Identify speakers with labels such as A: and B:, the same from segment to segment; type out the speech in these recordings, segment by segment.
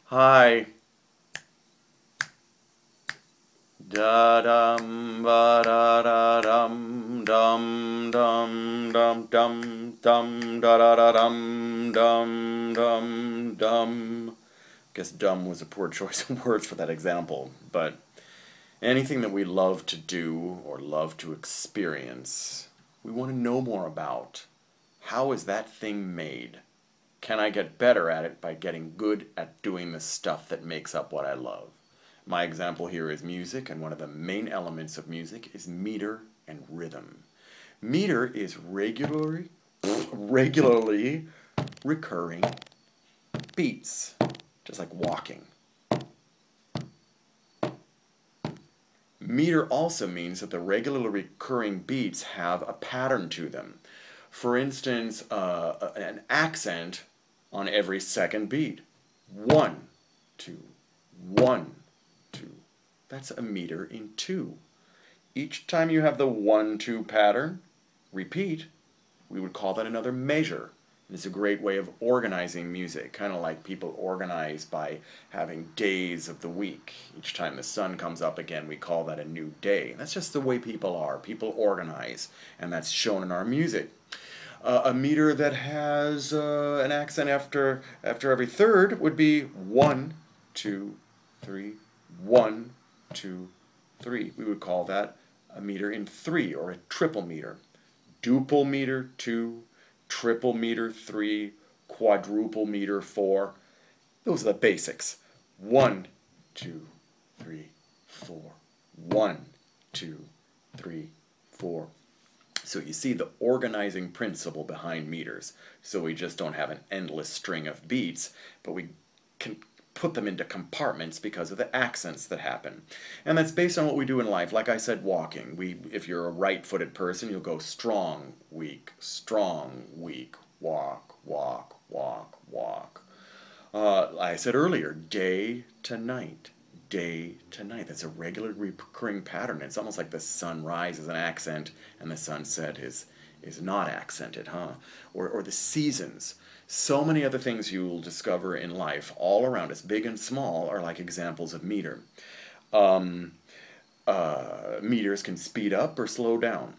A: Hi. Da dum ba da da dum dum dum dum dum dum da da da dum dum dum dum. Guess dumb was a poor choice of words for that example, but anything that we love to do or love to experience, we want to know more about. How is that thing made? Can I get better at it by getting good at doing the stuff that makes up what I love? My example here is music, and one of the main elements of music is meter and rhythm. Meter is regularly recurring beats, just like walking. Meter also means that the regularly recurring beats have a pattern to them. For instance, an accent on every second beat. 1, 2, 1, 2. That's a meter in 2. Each time you have the 1, 2 pattern, repeat, we would call that another measure. And it's a great way of organizing music, kind of like people organize by having days of the week. Each time the sun comes up again, we call that a new day. That's just the way people are. People organize, and that's shown in our music. A meter that has an accent after every third would be 1, 2, 3, 1, 2, 3. We would call that a meter in 3, or a triple meter. Duple meter 2, triple meter 3, quadruple meter 4. Those are the basics. 1, 2, 3, 4. 1, 2, 3, 4. So you see the organizing principle behind meters. So we just don't have an endless string of beats, but we can put them into compartments because of the accents that happen. And that's based on what we do in life. Like I said, walking. If you're a right-footed person, you'll go strong, weak, walk, walk, walk, walk. I said earlier, day to night. Day to night. That's a regular recurring pattern. It's almost like the sunrise is an accent and the sunset is not accented, huh? Or the seasons. So many other things you'll discover in life all around us, big and small, are like examples of meter. Meters can speed up or slow down.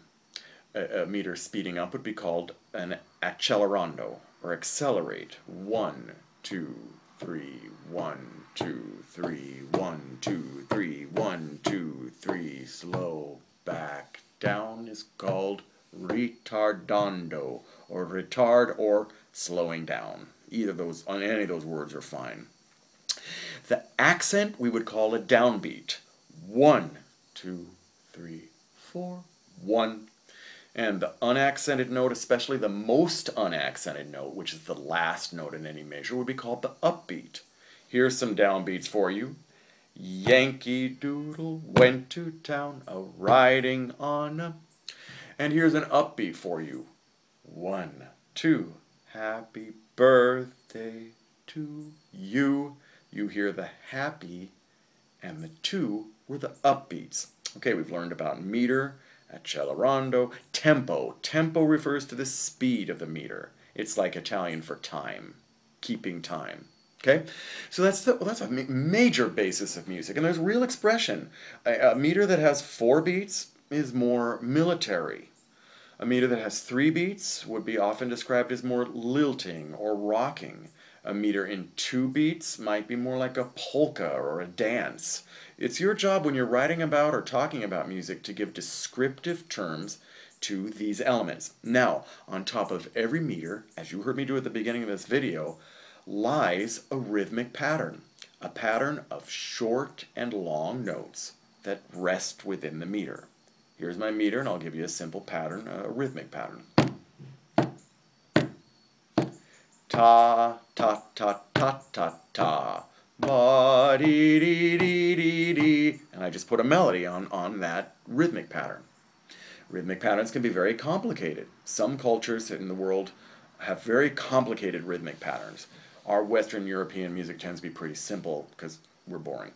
A: A meter speeding up would be called an accelerando, or accelerate. 1, 2, 3, 1, 2, 3, 1, 2, 3, 1, 2, 3. Slow back down is called retardando, or retard, or slowing down. Either those, on any of those words are fine. The accent we would call a downbeat. 1, 2, 3, 4. 1. And the unaccented note, especially the most unaccented note, which is the last note in any measure, would be called the upbeat. Here's some downbeats for you. Yankee Doodle went to town a-riding on a... And here's an upbeat for you. 1, 2, happy birthday to you. You hear the happy and the 2 were the upbeats. Okay, we've learned about meter, accelerando, tempo. Tempo refers to the speed of the meter. It's like Italian for time, keeping time. Okay, so that's a major basis of music, and there's real expression. A meter that has 4 beats is more military. A meter that has 3 beats would be often described as more lilting or rocking. A meter in 2 beats might be more like a polka or a dance. It's your job when you're writing about or talking about music to give descriptive terms to these elements. Now, on top of every meter, as you heard me do at the beginning of this video, lies a rhythmic pattern. A pattern of short and long notes that rest within the meter. Here's my meter, and I'll give you a simple pattern, a rhythmic pattern. Ta, ta, ta, ta, ta, ta. Ba, dee, dee, dee, dee, dee. And I just put a melody on that rhythmic pattern. Rhythmic patterns can be very complicated. Some cultures in the world have very complicated rhythmic patterns. Our Western European music tends to be pretty simple because we're boring.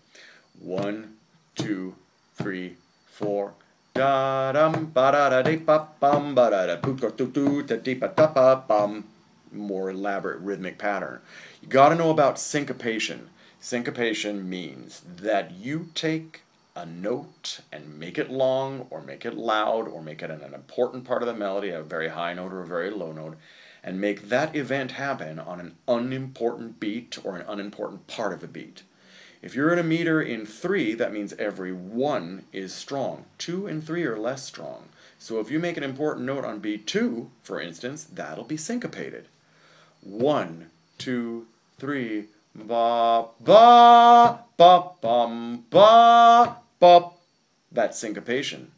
A: 1, 2, 3, 4. Da dum ba da da dee ba bum ba da da boo do do da dee ba da ba bum. More elaborate rhythmic pattern. You got to know about syncopation. Syncopation means that you take a note and make it long or make it loud or make it an important part of the melody, a very high note or a very low note, and make that event happen on an unimportant beat or an unimportant part of a beat. If you're in a meter in 3, that means every 1 is strong. 2 and 3 are less strong. So if you make an important note on beat 2, for instance, that'll be syncopated. 1, 2, 3, ba, ba, ba, bum, ba, ba. That's syncopation.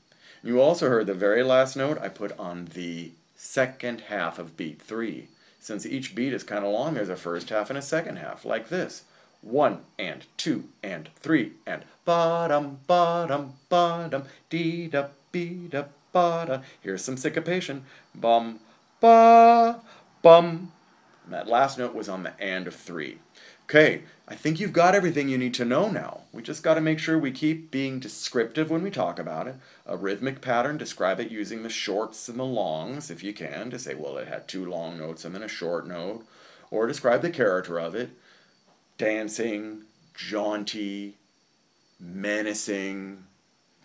A: You also heard the very last note I put on the second half of beat 3. Since each beat is kind of long, there's a first half and a second half, like this. 1 and 2 and 3 and ba-dum, ba-dum, ba-dum, dee-da, bee-da, ba-da. Here's some syncopation. Bum, ba, bum. And that last note was on the and of 3. Okay, I think you've got everything you need to know now. We just got to make sure we keep being descriptive when we talk about it. A rhythmic pattern, describe it using the shorts and the longs, if you can, to say, well, it had 2 long notes and then a short note. Or describe the character of it. Dancing, jaunty, menacing,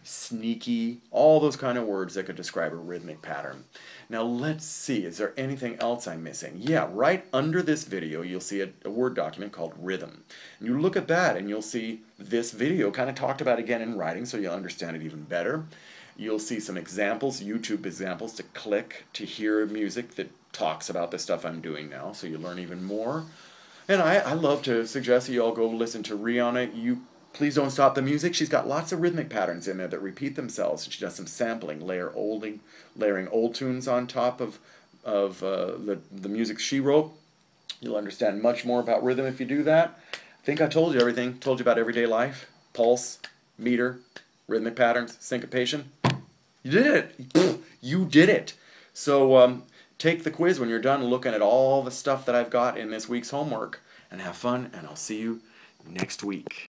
A: sneaky, all those kind of words that could describe a rhythmic pattern. Now let's see, is there anything else I'm missing? Yeah, right under this video you'll see a Word document called Rhythm. And you look at that and you'll see this video kind of talked about again in writing so you'll understand it even better. You'll see some examples, YouTube examples to click to hear music that talks about the stuff I'm doing now so you learn even more. And I love to suggest that you all go listen to Rihanna. Please don't stop the music. She's got lots of rhythmic patterns in there that repeat themselves. She does some sampling, layering old tunes on top of the music she wrote. You'll understand much more about rhythm if you do that. I think I told you everything. Told you about everyday life, pulse, meter, rhythmic patterns, syncopation. You did it. You did it. So take the quiz when you're done looking at all the stuff that I've got in this week's homework and have fun, and I'll see you next week.